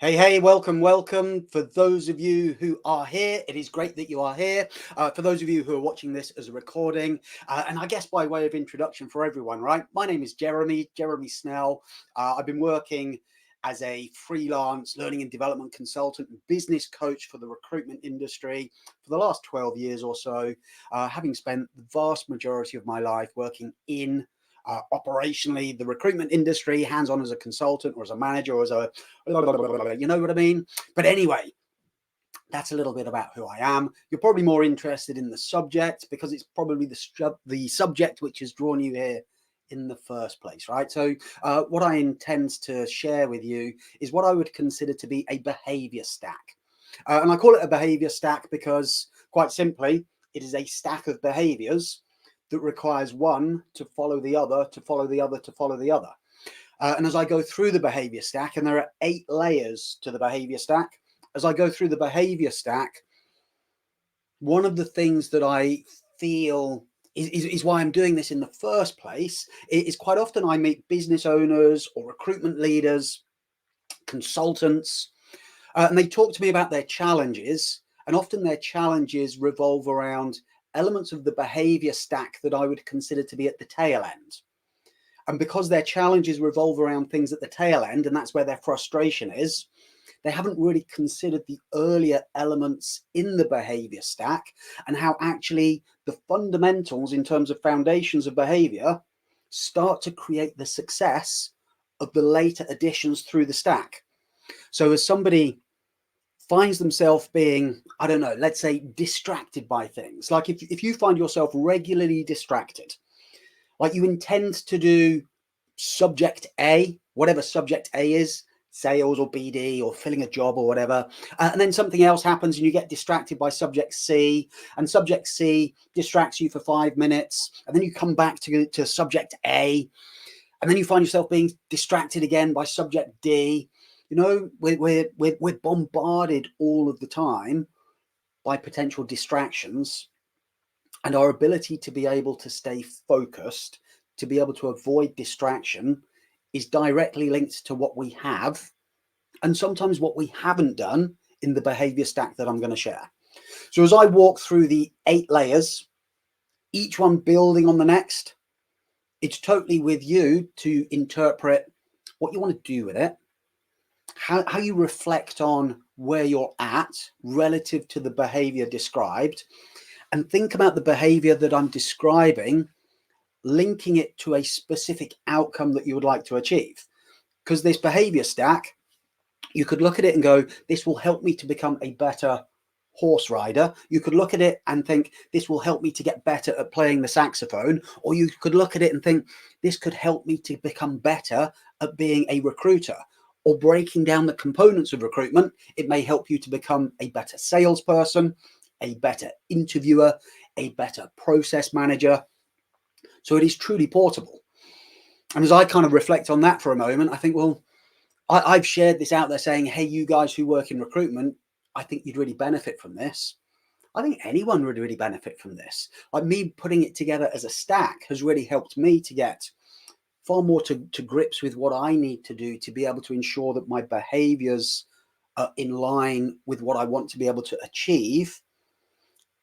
Hey, welcome. For those of you who are here, it is great that you are here. For those of you who are watching this as a recording, and I guess by way of introduction for everyone, right? My name is Jeremy Snell. I've been working as a freelance learning and development consultant and business coach for the recruitment industry for the last 12 years or so, having spent the vast majority of my life working in operationally the recruitment industry, hands-on as a consultant or as a manager or as a you know what I mean. But anyway, that's a little bit about who I am. You're probably more interested in the subject because it's probably the subject which has drawn you here in the first place, right? So what I intend to share with you is what I would consider to be a behavior stack. And I call it a behavior stack because, quite simply, it is a stack of behaviors that requires one to follow the other, to follow the other, to follow the other. And as I go through the behavior stack, and there are 8 layers to the behavior stack, as I go through the behavior stack, one of the things that I feel is why I'm doing this in the first place is quite often I meet business owners or recruitment leaders, consultants, and they talk to me about their challenges. And often their challenges revolve around elements of the behavior stack that I would consider to be at the tail end. And because their challenges revolve around things at the tail end, and that's where their frustration is, they haven't really considered the earlier elements in the behavior stack and how actually the fundamentals in terms of foundations of behavior start to create the success of the later additions through the stack. So as somebody finds themselves being, I don't know, let's say distracted by things, like if you find yourself regularly distracted, like you intend to do subject A, whatever subject A is, sales or BD or filling a job or whatever, and then something else happens and you get distracted by subject C, and subject C distracts you for 5 minutes, and then you come back to subject A, and then you find yourself being distracted again by subject D. You know, we're bombarded all of the time by potential distractions, and our ability to be able to stay focused, to be able to avoid distraction, is directly linked to what we have and sometimes what we haven't done in the behavior stack that I'm going to share. So as I walk through the 8 layers, each one building on the next, it's totally with you to interpret what you want to do with it, how you reflect on where you're at relative to the behavior described, and think about the behavior that I'm describing, linking it to a specific outcome that you would like to achieve. Because this behavior stack, you could look at it and go, this will help me to become a better horse rider. You could look at it and think, this will help me to get better at playing the saxophone. Or you could look at it and think, this could help me to become better at being a recruiter. Or breaking down the components of recruitment, it may help you to become a better salesperson, a better interviewer, a better process manager. So it is truly portable. And as I kind of reflect on that for a moment, I think, well, I've shared this out there saying, hey, you guys who work in recruitment, I think you'd really benefit from this. I think anyone would really benefit from this. Like me putting it together as a stack has really helped me to get far more to grips with what I need to do to be able to ensure that my behaviors are in line with what I want to be able to achieve.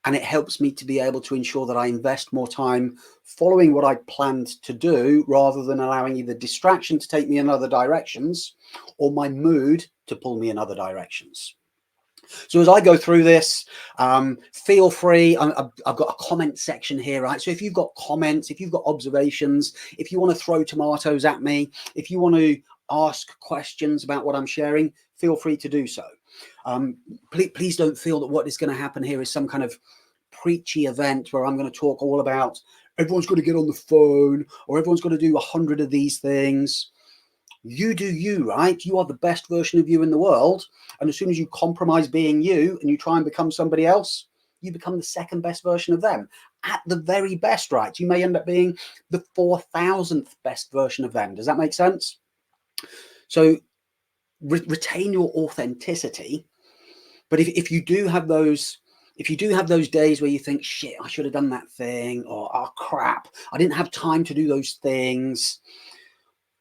And it helps me to be able to ensure that I invest more time following what I planned to do rather than allowing either distraction to take me in other directions or my mood to pull me in other directions. So as I go through this, feel free. I've got a comment section here, right? So if you've got comments, if you've got observations, if you want to throw tomatoes at me, if you want to ask questions about what I'm sharing, feel free to do so. Please don't feel that what is going to happen here is some kind of preachy event where I'm going to talk all about everyone's got to get on the phone or everyone's got to do 100 of these things. You do you, right? You are the best version of you in the world. And as soon as you compromise being you and you try and become somebody else, you become the second best version of them. At the very best, right? You may end up being the 4,000th best version of them. Does that make sense? So retain your authenticity. But if you do have those days where you think, shit, I should have done that thing, or oh crap, I didn't have time to do those things,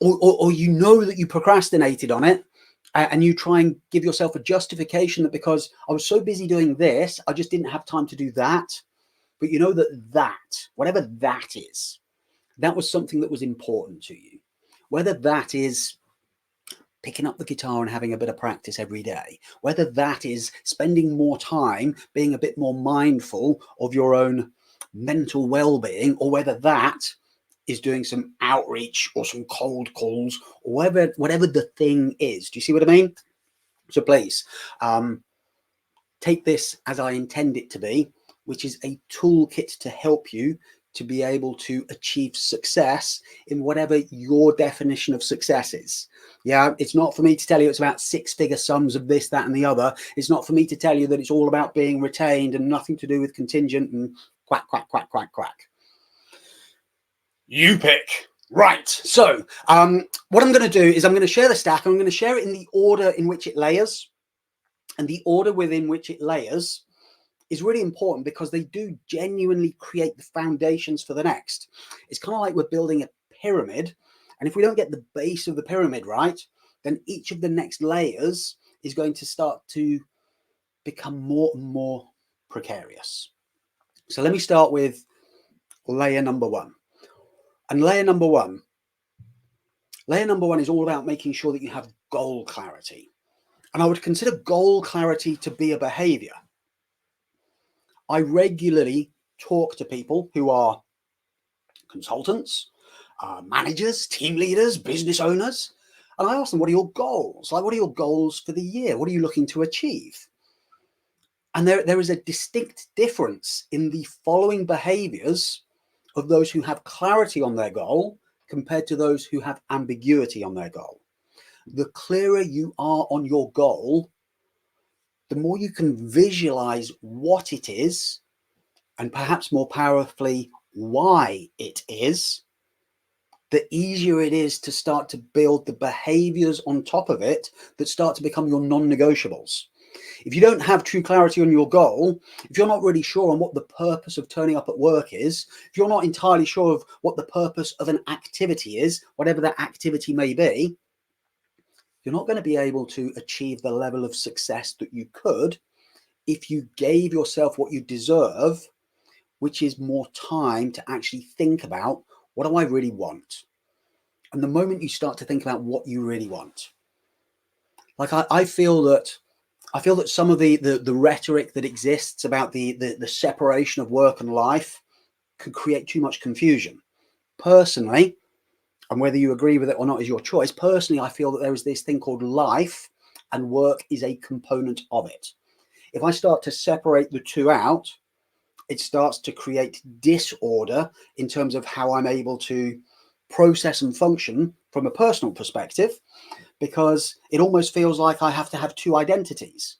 or you know that you procrastinated on it and you try and give yourself a justification that because I was so busy doing this, I just didn't have time to do that. But you know that whatever that is, that was something that was important to you. Whether that is picking up the guitar and having a bit of practice every day, whether that is spending more time being a bit more mindful of your own mental well-being, or whether that is doing some outreach or some cold calls, or whatever the thing is. Do you see what I mean? So please take this as I intend it to be, which is a toolkit to help you to be able to achieve success in whatever your definition of success is. Yeah, it's not for me to tell you it's about six-figure sums of this, that, and the other. It's not for me to tell you that it's all about being retained and nothing to do with contingent and quack, quack, quack, quack, quack. You pick. Right. So what I'm going to do is I'm going to share the stack. I'm going to share it in the order in which it layers. And the order within which it layers is really important because they do genuinely create the foundations for the next. It's kind of like we're building a pyramid. And if we don't get the base of the pyramid right, then each of the next layers is going to start to become more and more precarious. So let me start with layer number one. And layer number one is all about making sure that you have goal clarity. And I would consider goal clarity to be a behavior. I regularly talk to people who are consultants, managers, team leaders, business owners, and I ask them, what are your goals? Like, what are your goals for the year? What are you looking to achieve? And there is a distinct difference in the following behaviors of those who have clarity on their goal compared to those who have ambiguity on their goal. The clearer you are on your goal, the more you can visualize what it is, and perhaps more powerfully, why it is, the easier it is to start to build the behaviors on top of it that start to become your non-negotiables. If you don't have true clarity on your goal, if you're not really sure on what the purpose of turning up at work is, if you're not entirely sure of what the purpose of an activity is, whatever that activity may be, you're not going to be able to achieve the level of success that you could if you gave yourself what you deserve, which is more time to actually think about, what do I really want? And the moment you start to think about what you really want, like I feel that some of the rhetoric that exists about the separation of work and life could create too much confusion. Personally, and whether you agree with it or not is your choice, personally, I feel that there is this thing called life, and work is a component of it. If I start to separate the two out, it starts to create disorder in terms of how I'm able to process and function from a personal perspective, because it almost feels like I have to have two identities,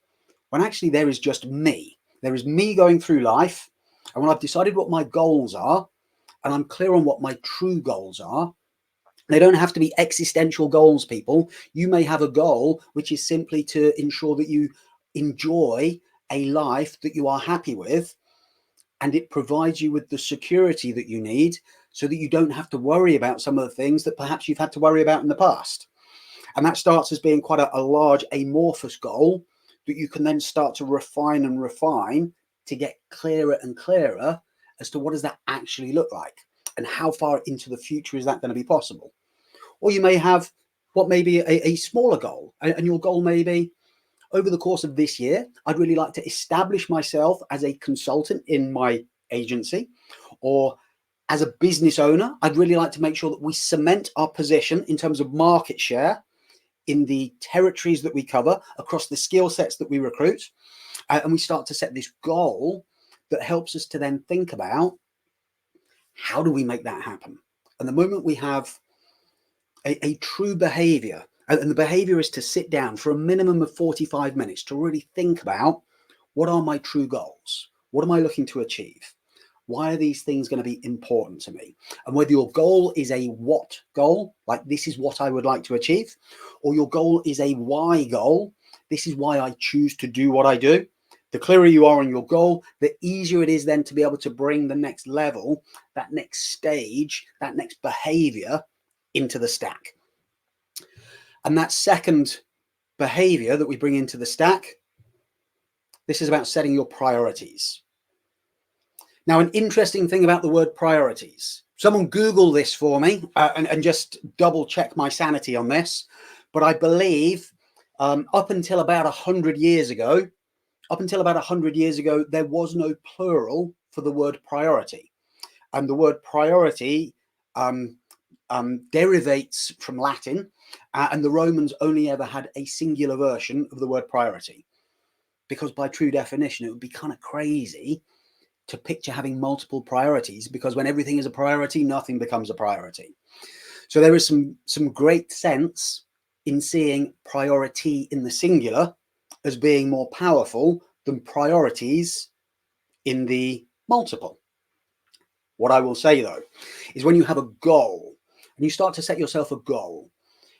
when actually there is just me. There is me going through life, and when I've decided what my goals are, and I'm clear on what my true goals are, they don't have to be existential goals, people. You may have a goal which is simply to ensure that you enjoy a life that you are happy with, and it provides you with the security that you need so that you don't have to worry about some of the things that perhaps you've had to worry about in the past. And that starts as being quite a large amorphous goal that you can then start to refine and refine to get clearer and clearer as to what does that actually look like, and how far into the future is that going to be possible. Or you may have what may be a smaller goal, and your goal may be, over the course of this year, I'd really like to establish myself as a consultant in my agency, or as a business owner, I'd really like to make sure that we cement our position in terms of market share in the territories that we cover, across the skill sets that we recruit. And we start to set this goal that helps us to then think about, how do we make that happen? And the moment we have a true behavior, and the behavior is to sit down for a minimum of 45 minutes to really think about, what are my true goals? What am I looking to achieve? Why are these things going to be important to me? And whether your goal is a what goal, like this is what I would like to achieve, or your goal is a why goal, this is why I choose to do what I do. The clearer you are on your goal, the easier it is then to be able to bring the next level, that next stage, that next behavior into the stack. And that second behavior that we bring into the stack. This is about setting your priorities. Now, an interesting thing about the word priorities, someone Google this for me and just double check my sanity on this. But I believe up until about 100 years ago, there was no plural for the word priority. And the word priority derivates from Latin, and the Romans only ever had a singular version of the word priority, because by true definition, it would be kind of crazy to picture having multiple priorities, because when everything is a priority, nothing becomes a priority. So there is some great sense in seeing priority in the singular as being more powerful than priorities in the multiple. What I will say though, is when you have a goal and you start to set yourself a goal,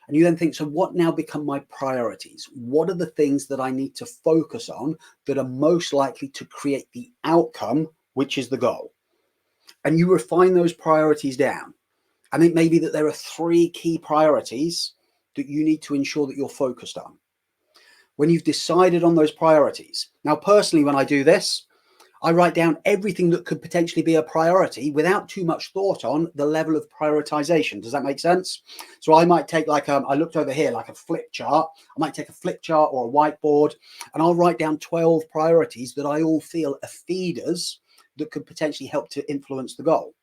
and you then think, so what now become my priorities? What are the things that I need to focus on that are most likely to create the outcome, which is the goal? And you refine those priorities down. I think maybe that there are 3 key priorities that you need to ensure that you're focused on. When you've decided on those priorities. Now, personally, when I do this, I write down everything that could potentially be a priority without too much thought on the level of prioritization. Does that make sense? So I might take like, I looked over here, like a flip chart. I might take a flip chart or a whiteboard, and I'll write down 12 priorities that I all feel are feeders that could potentially help to influence the goal.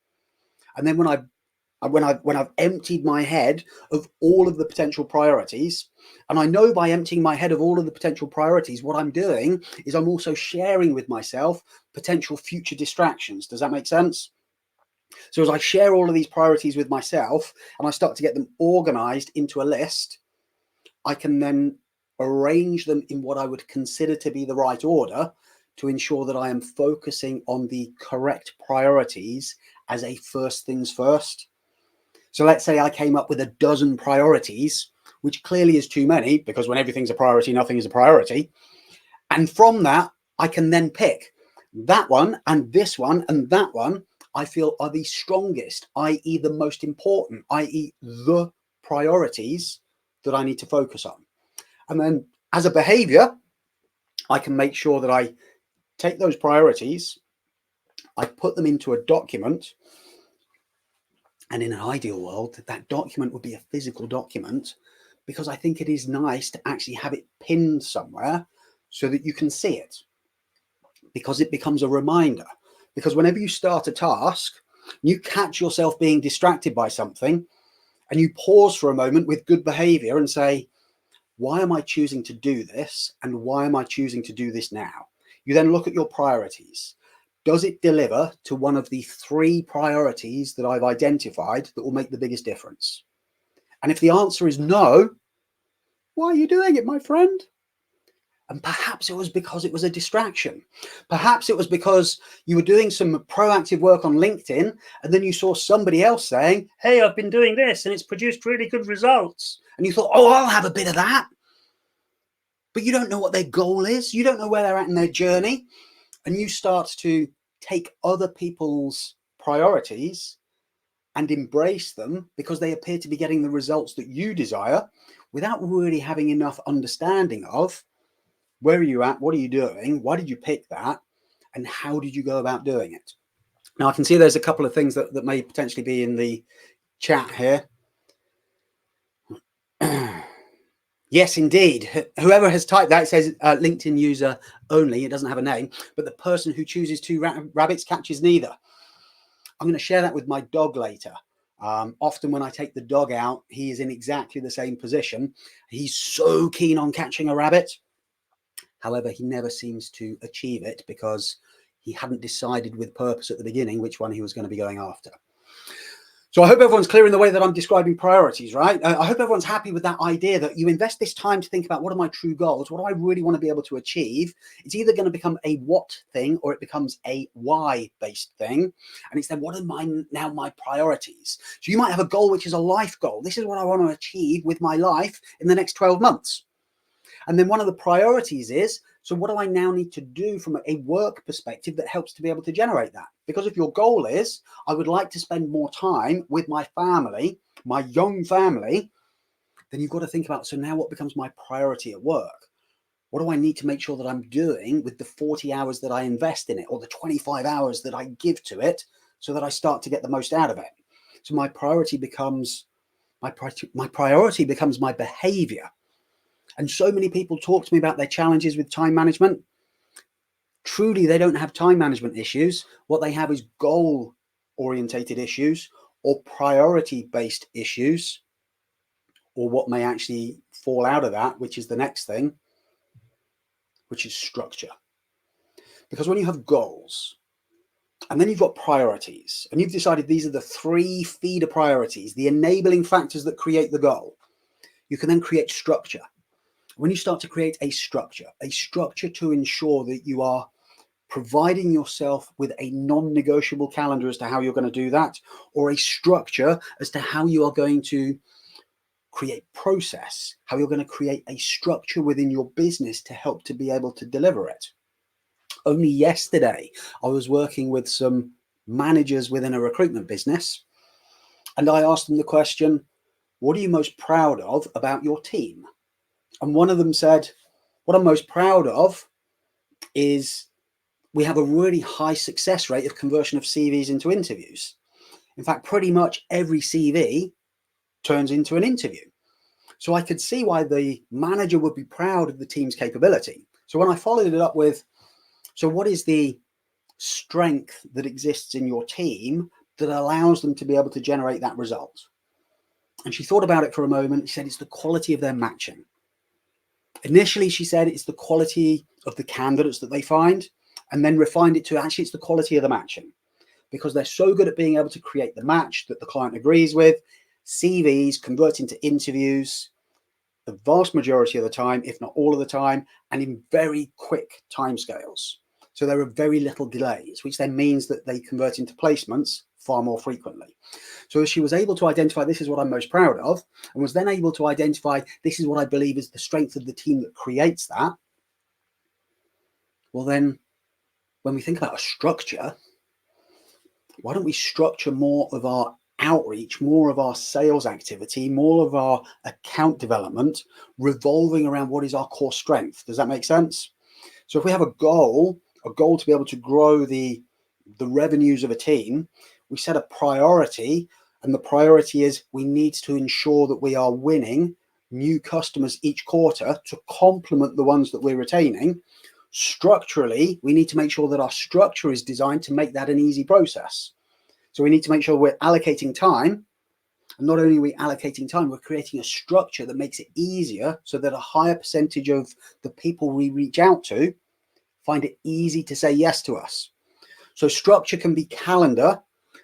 And then when I've emptied my head of all of the potential priorities, and I know by emptying my head of all of the potential priorities, what I'm doing is I'm also sharing with myself potential future distractions. Does that make sense? So as I share all of these priorities with myself and I start to get them organized into a list, I can then arrange them in what I would consider to be the right order to ensure that I am focusing on the correct priorities as a first things first. So let's say I came up with a dozen priorities, which clearly is too many, because when everything's a priority, nothing is a priority. And from that, I can then pick that one and this one and that one I feel are the strongest, i.e. the most important, i.e. the priorities that I need to focus on. And then as a behavior, I can make sure that I take those priorities, I put them into a document. And in an ideal world, that document would be a physical document, because I think it is nice to actually have it pinned somewhere so that you can see it, because it becomes a reminder. Because whenever you start a task, you catch yourself being distracted by something, and you pause for a moment with good behavior and say, why am I choosing to do this? And why am I choosing to do this now? You then look at your priorities. Does it deliver to one of the 3 priorities that I've identified that will make the biggest difference? And if the answer is no, why are you doing it, my friend? And perhaps it was because it was a distraction. Perhaps it was because you were doing some proactive work on LinkedIn, and then you saw somebody else saying, hey, I've been doing this and it's produced really good results. And you thought, oh, I'll have a bit of that. But you don't know what their goal is. You don't know where they're at in their journey. And you start to take other people's priorities and embrace them because they appear to be getting the results that you desire, without really having enough understanding of where are you at, what are you doing, why did you pick that, and how did you go about doing it. Now, I can see there's a couple of things that may potentially be in the chat here. Yes, indeed. Whoever has typed that, it says LinkedIn user only. It doesn't have a name, but the person who chooses 2 rabbits catches neither. I'm going to share that with my dog later. Often when I take the dog out, he is in exactly the same position. He's so keen on catching a rabbit. However, he never seems to achieve it because he hadn't decided with purpose at the beginning which one he was going to be going after. So I hope everyone's clear in the way that I'm describing priorities, right? I hope everyone's happy with that idea that you invest this time to think about, what are my true goals? What do I really want to be able to achieve? It's either going to become a what thing or it becomes a why based thing. And it's then, what are my priorities? So you might have a goal, which is a life goal. This is what I want to achieve with my life in the next 12 months. And then one of the priorities is, so what do I now need to do from a work perspective that helps to be able to generate that? Because if your goal is, I would like to spend more time with my family, my young family, then you've got to think about, so now what becomes my priority at work? What do I need to make sure that I'm doing with the 40 hours that I invest in it, or the 25 hours that I give to it, so that I start to get the most out of it? So my priority becomes my behavior. And so many people talk to me about their challenges with time management. Truly, they don't have time management issues. What they have is goal orientated issues or priority based issues, or what may actually fall out of that, which is the next thing, which is structure. Because when you have goals and then you've got priorities and you've decided these are the 3 feeder priorities, the enabling factors that create the goal, you can then create structure. When you start to create a structure to ensure that you are providing yourself with a non-negotiable calendar as to how you're going to do that, or a structure as to how you are going to create process, how you're going to create a structure within your business to help to be able to deliver it. Only yesterday, I was working with some managers within a recruitment business, and I asked them the question, what are you most proud of about your team? And one of them said, what I'm most proud of is we have a really high success rate of conversion of CVs into interviews. In fact, pretty much every CV turns into an interview. So I could see why the manager would be proud of the team's capability. So when I followed it up with, so what is the strength that exists in your team that allows them to be able to generate that result? And she thought about it for a moment. She said it's the quality of their matching. Initially, she said it's the quality of the candidates that they find, and then refined it to actually it's the quality of the matching, because they're so good at being able to create the match that the client agrees with. CVs convert into interviews the vast majority of the time, if not all of the time, and in very quick timescales. So there are very little delays, which then means that they convert into placements far more frequently. So she was able to identify, this is what I'm most proud of, and was then able to identify, this is what I believe is the strength of the team that creates that. Well, then when we think about a structure, why don't we structure more of our outreach, more of our sales activity, more of our account development revolving around what is our core strength? Does that make sense? So if we have a goal to be able to grow the revenues of a team, we set a priority, and the priority is we need to ensure that we are winning new customers each quarter to complement the ones that we're retaining. Structurally, we need to make sure that our structure is designed to make that an easy process. So we need to make sure we're allocating time. And not only are we allocating time, we're creating a structure that makes it easier so that a higher percentage of the people we reach out to find it easy to say yes to us. So structure can be calendar.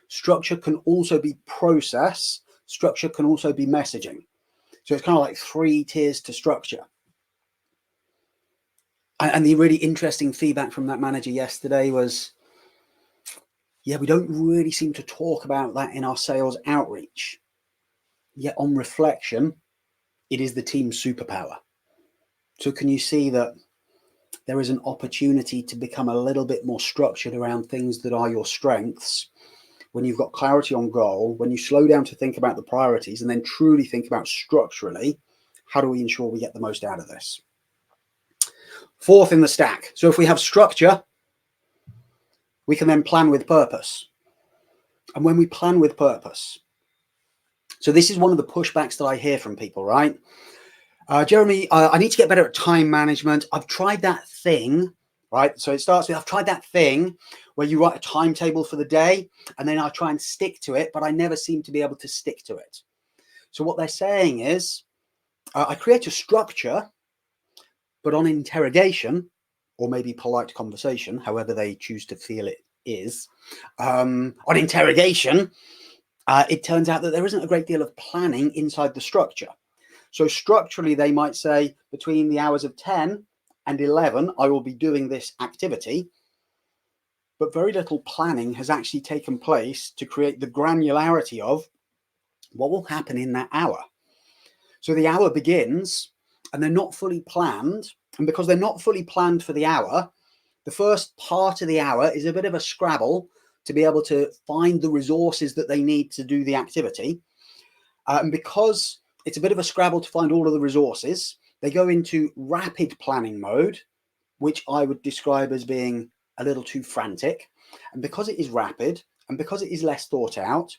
Structure can also be process. Structure can also be messaging. So it's kind of like 3 tiers to structure. And the really interesting feedback from that manager yesterday was, yeah, we don't really seem to talk about that in our sales outreach. Yet on reflection, it is the team's superpower. So can you see that there is an opportunity to become a little bit more structured around things that are your strengths when you've got clarity on goal, when you slow down to think about the priorities and then truly think about structurally, how do we ensure we get the most out of this? 4th in the stack. So if we have structure, we can then plan with purpose. And when we plan with purpose, so this is one of the pushbacks that I hear from people, right? Jeremy, I need to get better at time management. I've tried that thing, right? So it starts with, I've tried that thing where you write a timetable for the day and then I try and stick to it, but I never seem to be able to stick to it. So what they're saying is, I create a structure, but on interrogation, or maybe polite conversation, however they choose to feel it is, on interrogation, it turns out that there isn't a great deal of planning inside the structure. So structurally, they might say between the hours of 10 and 11, I will be doing this activity, but very little planning has actually taken place to create the granularity of what will happen in that hour. So the hour begins and they're not fully planned. And because they're not fully planned for the hour, the first part of the hour is a bit of a scrabble to be able to find the resources that they need to do the activity. And because it's a bit of a scrabble to find all of the resources. They go into rapid planning mode, which I would describe as being a little too frantic. And because it is rapid and because it is less thought out,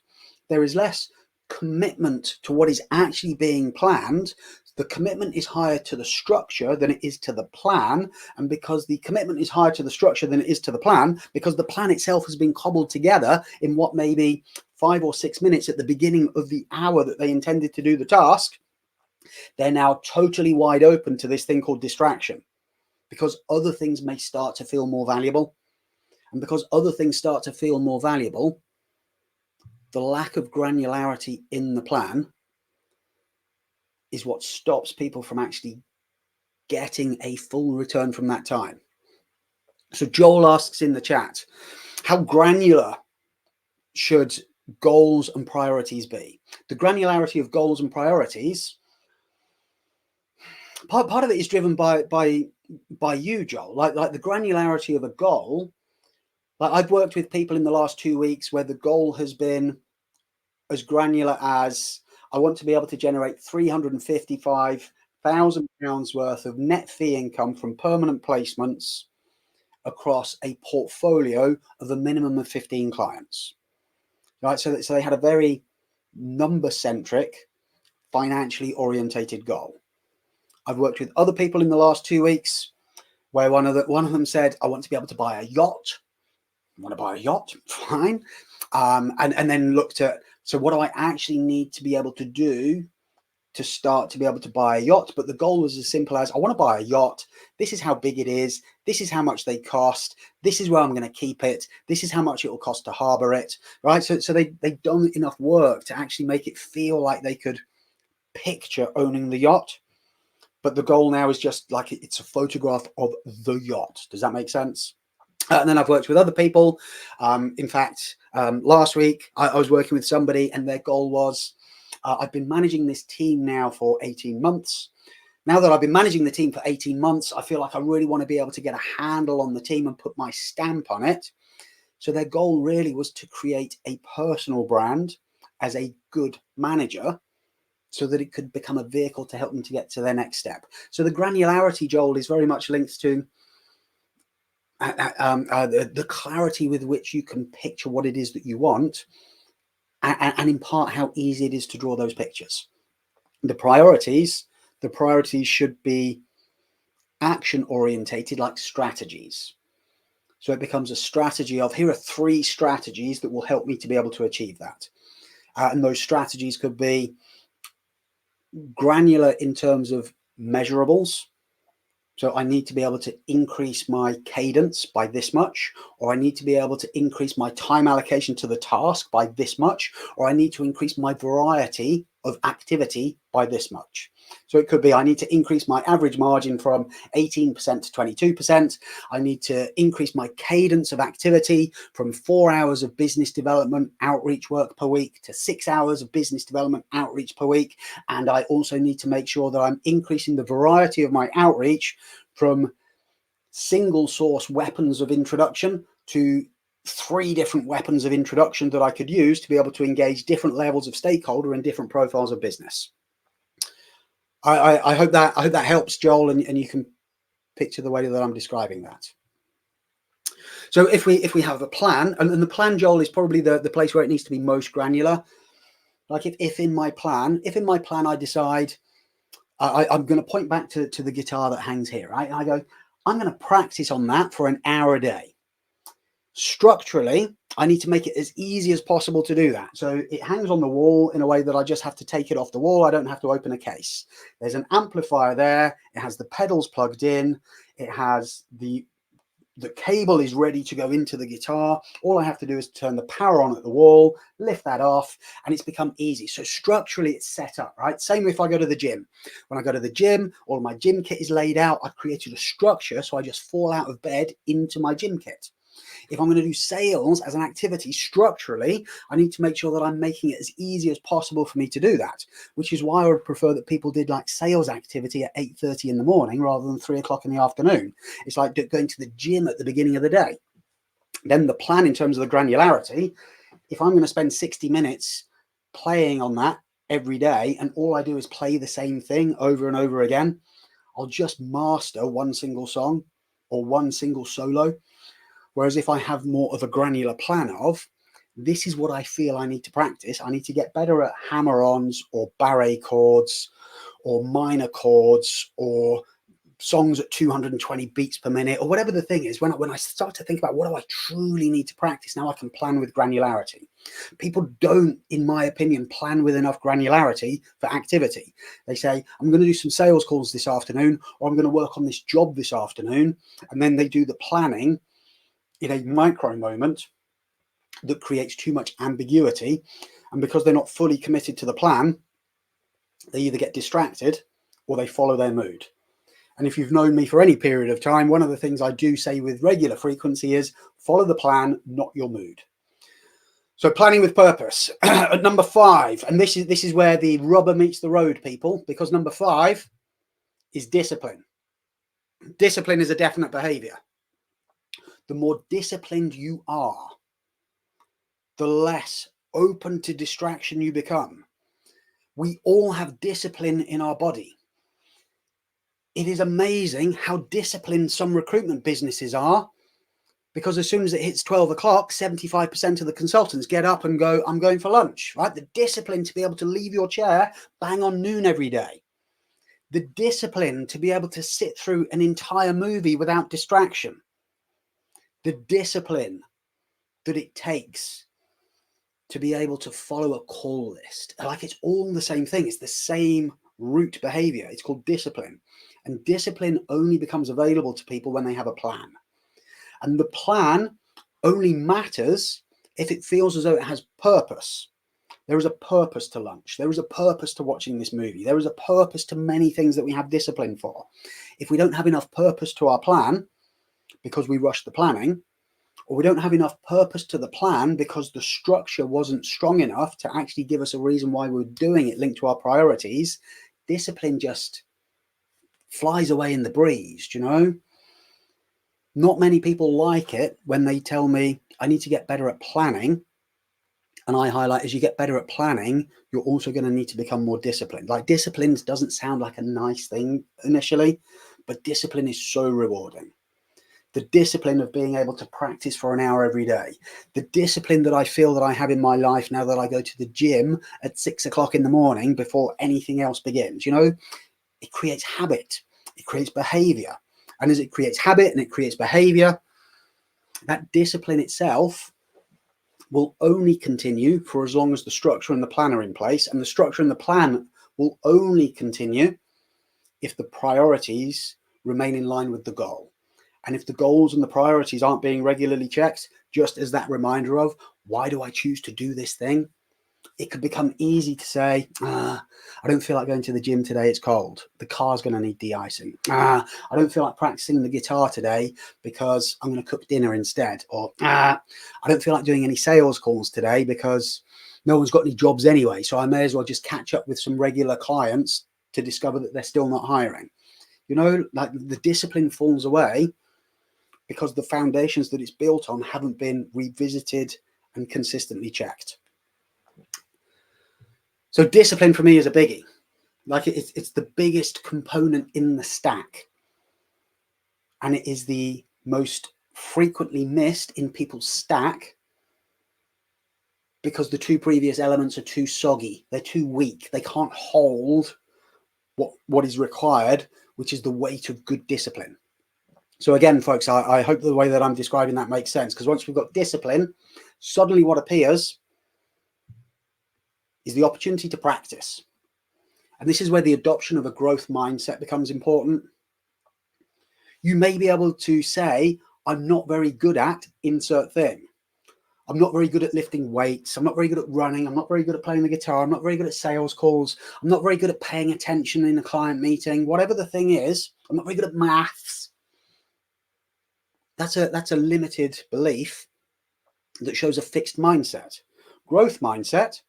there is less commitment to what is actually being planned. The commitment is higher to the structure than it is to the plan. And because the commitment is higher to the structure than it is to the plan, because the plan itself has been cobbled together in what may be 5 or 6 minutes at the beginning of the hour that they intended to do the task, they're now totally wide open to this thing called distraction, because other things may start to feel more valuable. And because other things start to feel more valuable, the lack of granularity in the plan is what stops people from actually getting a full return from that time. So Joel asks in the chat, how granular should goals and priorities be? The granularity of goals and priorities, part of it is driven by you, Joel. Like the granularity of a goal. Like I've worked with people in the last 2 weeks where the goal has been as granular as, I want to be able to generate £355,000 worth of net fee income from permanent placements across a portfolio of a minimum of 15 clients. Right, so they had a very number-centric, financially orientated goal. I've worked with other people in the last 2 weeks where one of them said, I want to be able to buy a yacht. I want to buy a yacht, fine. And then looked at, so what do I actually need to be able to do to start to be able to buy a yacht? But the goal was as simple as, I want to buy a yacht. This is how big it is. This is how much they cost. This is where I'm going to keep it. This is how much it will cost to harbor it, right? So they've done enough work to actually make it feel like they could picture owning the yacht. But the goal now is just like, it's a photograph of the yacht. Does that make sense? And then I've worked with other people. In fact, last week I was working with somebody and their goal was, I've been managing this team now for 18 months. Now that I've been managing the team for 18 months, I feel like I really want to be able to get a handle on the team and put my stamp on it. So their goal really was to create a personal brand as a good manager so that it could become a vehicle to help them to get to their next step. So the granularity, Joel, is very much linked to the clarity with which you can picture what it is that you want, and in part how easy it is to draw those pictures. The priorities should be action orientated, like strategies. So it becomes a strategy of, here are 3 strategies that will help me to be able to achieve that. And those strategies could be granular in terms of measurables. So I need to be able to increase my cadence by this much, or I need to be able to increase my time allocation to the task by this much, or I need to increase my variety of activity by this much. So it could be, I need to increase my average margin from 18% to 22%. I need to increase my cadence of activity from 4 hours of business development outreach work per week to 6 hours of business development outreach per week. And I also need to make sure that I'm increasing the variety of my outreach from single source weapons of introduction to 3 different weapons of introduction that I could use to be able to engage different levels of stakeholder and different profiles of business. I hope that helps, Joel, and you can picture the way that I'm describing that. So if we have a plan, and the plan, Joel, is probably the place where it needs to be most granular. Like if in my plan I decide I'm going to point back to the guitar that hangs here, right? I go, I'm going to practice on that for an hour a day. Structurally, I need to make it as easy as possible to do that. So it hangs on the wall in a way that I just have to take it off the wall. I don't have to open a case. There's an amplifier there. It has the pedals plugged in. It has the cable is ready to go into the guitar. All I have to do is turn the power on at the wall, lift that off, and it's become easy. So structurally it's set up, right? Same if I go to the gym. When I go to the gym, all of my gym kit is laid out. I've created a structure, so I just fall out of bed into my gym kit. If I'm going to do sales as an activity structurally, I need to make sure that I'm making it as easy as possible for me to do that, which is why I would prefer that people did like sales activity at 8:30 in the morning rather than 3 o'clock in the afternoon. It's like going to the gym at the beginning of the day. Then the plan in terms of the granularity, if I'm going to spend 60 minutes playing on that every day and all I do is play the same thing over and over again, I'll just master one single song or one single solo. Whereas if I have more of a granular plan of, this is what I feel I need to practice. I need to get better at hammer-ons or barré chords or minor chords or songs at 220 beats per minute or whatever the thing is. When I start to think about what do I truly need to practice, now I can plan with granularity. People don't, in my opinion, plan with enough granularity for activity. They say, I'm going to do some sales calls this afternoon, or I'm going to work on this job this afternoon. And then they do the planning in a micro moment that creates too much ambiguity. And because they're not fully committed to the plan, they either get distracted or they follow their mood. And if you've known me for any period of time, one of the things I do say with regular frequency is follow the plan, not your mood. So planning with purpose. At number 5, and this is where the rubber meets the road, people, because number 5 is discipline. Discipline is a definite behavior. The more disciplined you are, the less open to distraction you become. We all have discipline in our body. It is amazing how disciplined some recruitment businesses are, because as soon as it hits 12 o'clock, 75% of the consultants get up and go, I'm going for lunch, right? The discipline to be able to leave your chair bang on noon every day. The discipline to be able to sit through an entire movie without distraction. The discipline that it takes to be able to follow a call list. Like, it's all the same thing. It's the same root behavior. It's called discipline. And discipline only becomes available to people when they have a plan. And the plan only matters if it feels as though it has purpose. There is a purpose to lunch. There is a purpose to watching this movie. There is a purpose to many things that we have discipline for. If we don't have enough purpose to our plan because we rushed the planning, or we don't have enough purpose to the plan because the structure wasn't strong enough to actually give us a reason why we're doing it linked to our priorities, discipline just flies away in the breeze, you know? Not many people like it when they tell me, I need to get better at planning. And I highlight, as you get better at planning, you're also going to need to become more disciplined. Like, discipline doesn't sound like a nice thing initially, but discipline is so rewarding. The discipline of being able to practice for an hour every day. The discipline that I feel that I have in my life now that I go to the gym at 6 o'clock in the morning before anything else begins. You know, it creates habit. It creates behavior. And as it creates habit and it creates behavior, that discipline itself will only continue for as long as the structure and the plan are in place. And the structure and the plan will only continue if the priorities remain in line with the goal. And if the goals and the priorities aren't being regularly checked, just as that reminder of, why do I choose to do this thing? It could become easy to say, I don't feel like going to the gym today, it's cold. The car's going to need de-icing. I don't feel like practicing the guitar today because I'm going to cook dinner instead. Or I don't feel like doing any sales calls today because no one's got any jobs anyway, so I may as well just catch up with some regular clients to discover that they're still not hiring. You know, like, the discipline falls away because the foundations that it's built on haven't been revisited and consistently checked. So discipline for me is a biggie. Like, it's the biggest component in the stack. And it is the most frequently missed in people's stack because the two previous elements are too soggy. They're too weak. They can't hold what is required, which is the weight of good discipline. So again, folks, I hope the way that I'm describing that makes sense, because once we've got discipline, suddenly what appears is the opportunity to practice. And this is where the adoption of a growth mindset becomes important. You may be able to say, I'm not very good at insert thing. I'm not very good at lifting weights. I'm not very good at running. I'm not very good at playing the guitar. I'm not very good at sales calls. I'm not very good at paying attention in a client meeting. Whatever the thing is, I'm not very good at maths. That's a limited belief that shows a fixed mindset. Growth mindset,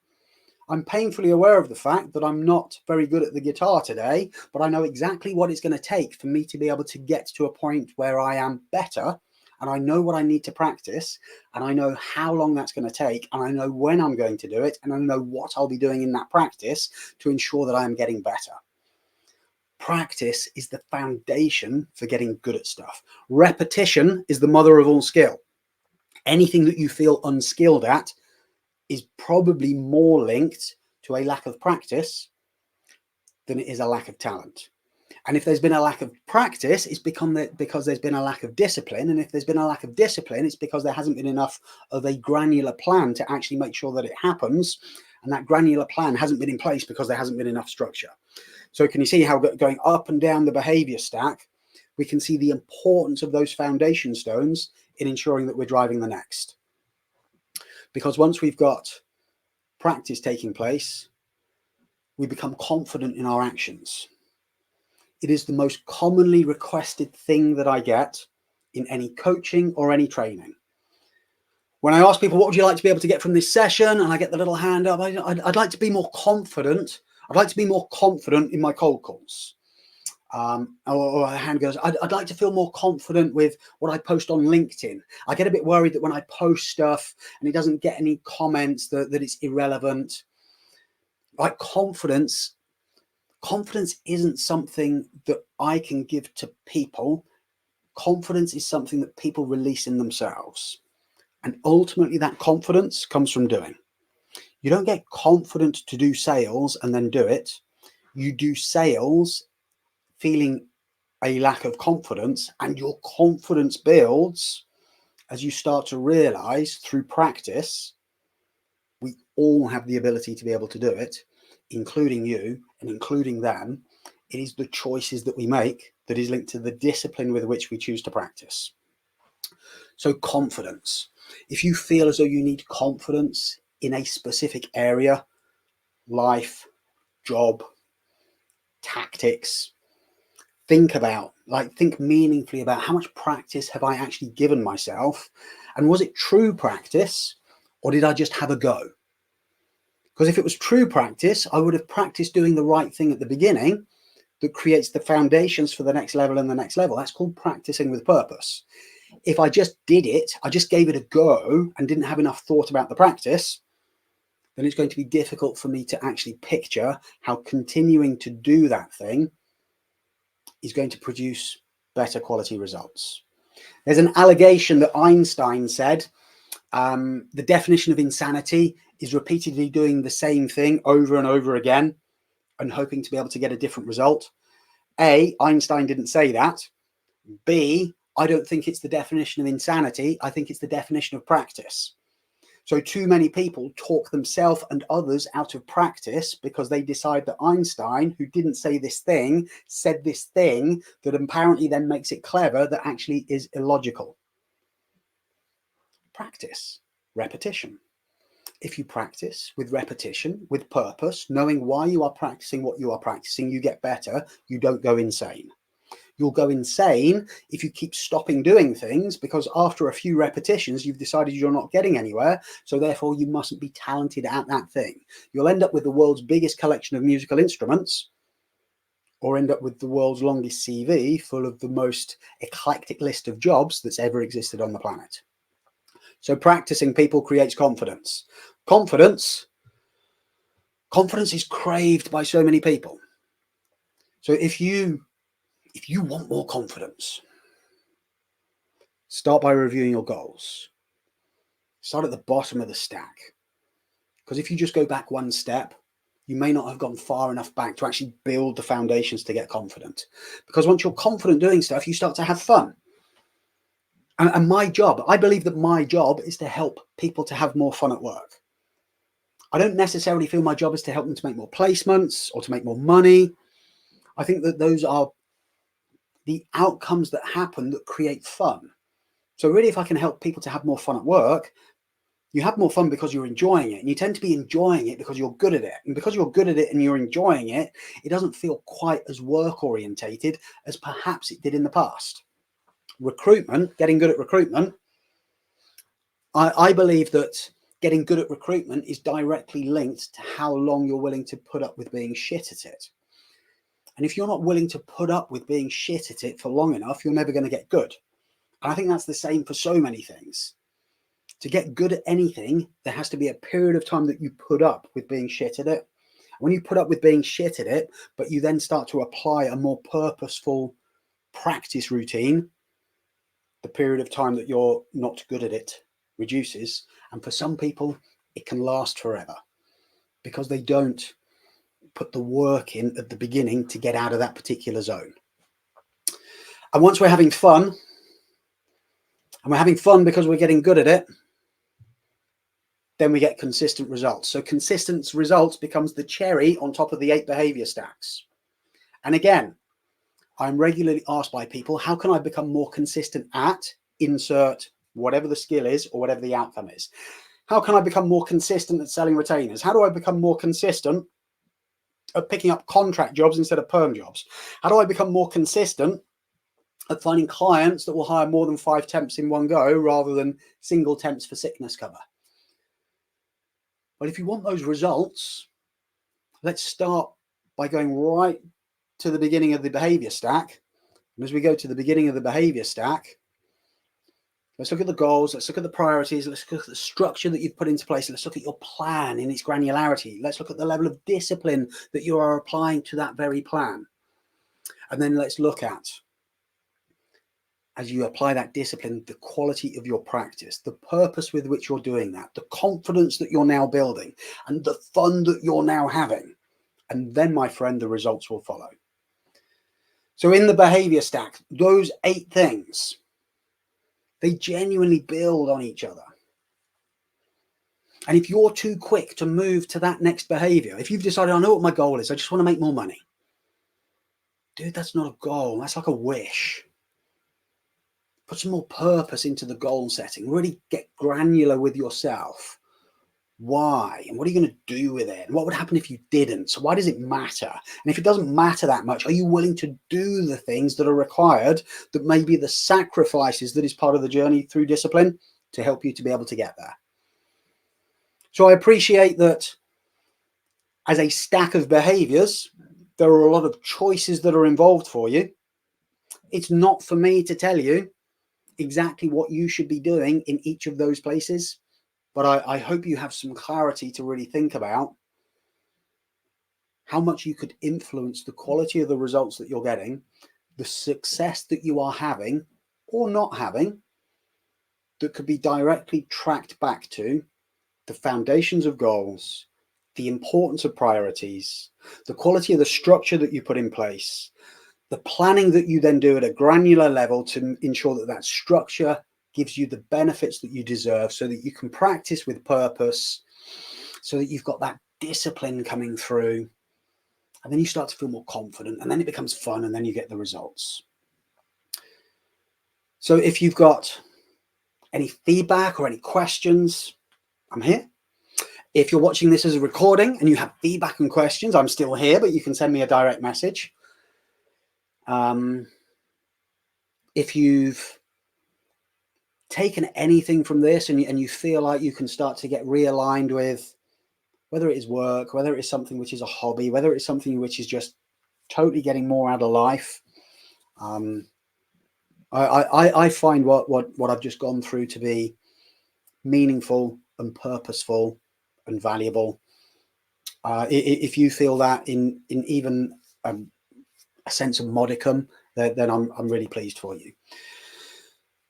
I'm painfully aware of the fact that I'm not very good at the guitar today, but I know exactly what it's going to take for me to be able to get to a point where I am better, and I know what I need to practice, and I know how long that's going to take, and I know when I'm going to do it, and I know what I'll be doing in that practice to ensure that I am getting better. Practice is the foundation for getting good at stuff. Repetition is the mother of all skill. Anything that you feel unskilled at is probably more linked to a lack of practice than it is a lack of talent. And if there's been a lack of practice, it's because there's been a lack of discipline. And if there's been a lack of discipline, it's because there hasn't been enough of a granular plan to actually make sure that it happens. And that granular plan hasn't been in place because there hasn't been enough structure. So can you see how going up and down the behavior stack, we can see the importance of those foundation stones in ensuring that we're driving the next. Because once we've got practice taking place, we become confident in our actions. It is the most commonly requested thing that I get in any coaching or any training. When I ask people, what would you like to be able to get from this session? And I get the little hand up, I'd like to be more confident. I'd like to be more confident in my cold calls. Or a hand goes, I'd like to feel more confident with what I post on LinkedIn. I get a bit worried that when I post stuff and it doesn't get any comments, that it's irrelevant. Like confidence isn't something that I can give to people. Confidence is something that people release in themselves. And ultimately that confidence comes from doing. You don't get confident to do sales and then do it. You do sales feeling a lack of confidence, and your confidence builds as you start to realize through practice, we all have the ability to be able to do it, including you and including them. It is the choices that we make that is linked to the discipline with which we choose to practice. So confidence. If you feel as though you need confidence in a specific area, life, job, tactics, think meaningfully about how much practice have I actually given myself, and was it true practice or did I just have a go? Because if it was true practice, I would have practiced doing the right thing at the beginning that creates the foundations for the next level and the next level. That's called practicing with purpose. If I just did it, I just gave it a go and didn't have enough thought about the practice, then it's going to be difficult for me to actually picture how continuing to do that thing is going to produce better quality results. There's an allegation that Einstein said, the definition of insanity is repeatedly doing the same thing over and over again and hoping to be able to get a different result. A, Einstein didn't say that. B, I don't think it's the definition of insanity. I think it's the definition of practice. So too many people talk themselves and others out of practice because they decide that Einstein, who didn't say this thing, said this thing that apparently then makes it clever that actually is illogical. Practice, repetition. If you practice with repetition, with purpose, knowing why you are practicing what you are practicing, you get better, you don't go insane. You'll go insane if you keep stopping doing things because after a few repetitions, you've decided you're not getting anywhere. So therefore you mustn't be talented at that thing. You'll end up with the world's biggest collection of musical instruments or end up with the world's longest CV full of the most eclectic list of jobs that's ever existed on the planet. So practicing people creates confidence. Confidence is craved by so many people. So if you want more confidence, start by reviewing your goals. Start at the bottom of the stack. Because if you just go back one step, you may not have gone far enough back to actually build the foundations to get confident. Because once you're confident doing stuff, you start to have fun. And my job, I believe that my job is to help people to have more fun at work. I don't necessarily feel my job is to help them to make more placements or to make more money. I think that those are the outcomes that happen that create fun. So really, if I can help people to have more fun at work, you have more fun because you're enjoying it, and you tend to be enjoying it because you're good at it. And because you're good at it and you're enjoying it, it doesn't feel quite as work orientated as perhaps it did in the past. Recruitment, getting good at recruitment. I believe that getting good at recruitment is directly linked to how long you're willing to put up with being shit at it. And if you're not willing to put up with being shit at it for long enough, you're never going to get good. And I think that's the same for so many things. To get good at anything, there has to be a period of time that you put up with being shit at it. When you put up with being shit at it, but you then start to apply a more purposeful practice routine, the period of time that you're not good at it reduces. And for some people, it can last forever because they don't put the work in at the beginning to get out of that particular zone. And once we're having fun, and we're having fun because we're getting good at it, then we get consistent results. So consistent results becomes the cherry on top of the 8 behavior stacks. And again, I'm regularly asked by people, how can I become more consistent at insert whatever the skill is or whatever the outcome is? How can I become more consistent at selling retainers? How do I become more consistent at picking up contract jobs instead of perm jobs? How do I become more consistent at finding clients that will hire more than 5 temps in one go rather than single temps for sickness cover? But if you want those results, let's start by going right to the beginning of the behavior stack. And as we go to the beginning of the behavior stack, let's look at the goals, let's look at the priorities, let's look at the structure that you've put into place, let's look at your plan in its granularity, let's look at the level of discipline that you are applying to that very plan. And then let's look at, as you apply that discipline, the quality of your practice, the purpose with which you're doing that, the confidence that you're now building, and the fun that you're now having. And then, my friend, the results will follow. So in the behavior stack, those 8 things, they genuinely build on each other. And if you're too quick to move to that next behavior, if you've decided, I know what my goal is, I just want to make more money. Dude, that's not a goal. That's like a wish. Put some more purpose into the goal setting. Really get granular with yourself. Why? And what are you going to do with it? And what would happen if you didn't? So why does it matter? And if it doesn't matter that much, are you willing to do the things that are required, that may be the sacrifices that is part of the journey through discipline to help you to be able to get there? So I appreciate that as a stack of behaviors, there are a lot of choices that are involved for you. It's not for me to tell you exactly what you should be doing in each of those places, but I hope you have some clarity to really think about how much you could influence the quality of the results that you're getting, the success that you are having or not having, that could be directly tracked back to the foundations of goals, the importance of priorities, the quality of the structure that you put in place, the planning that you then do at a granular level to ensure that that structure gives you the benefits that you deserve so that you can practice with purpose, so that you've got that discipline coming through. And then you start to feel more confident, and then it becomes fun, and then you get the results. So if you've got any feedback or any questions, I'm here. If you're watching this as a recording and you have feedback and questions, I'm still here, but you can send me a direct message. If you've taken anything from this and you feel like you can start to get realigned with whether it is work, whether it is something which is a hobby, whether it's something which is just totally getting more out of life, I find what I've just gone through to be meaningful and purposeful and valuable. If you feel that in even a sense of modicum, then I'm really pleased for you.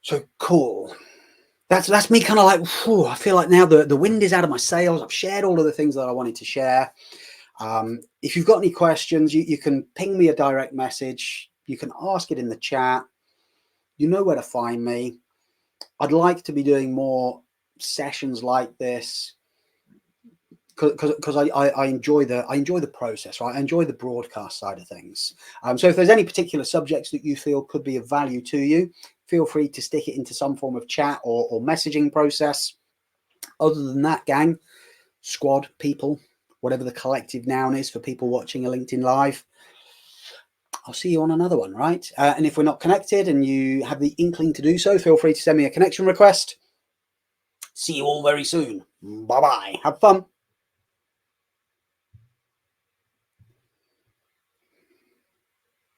So cool. That's me kind of like, whew, I feel like now the wind is out of my sails. I've shared all of the things that I wanted to share. If you've got any questions, you can ping me a direct message. You can ask it in the chat. You know where to find me. I'd like to be doing more sessions like this because I enjoy the process, right? I enjoy the broadcast side of things. So if there's any particular subjects that you feel could be of value to you, feel free to stick it into some form of chat or messaging process. Other than that, gang, squad, people, whatever the collective noun is for people watching a LinkedIn Live, I'll see you on another one, right? And if we're not connected and you have the inkling to do so, feel free to send me a connection request. See you all very soon. Bye-bye. Have fun.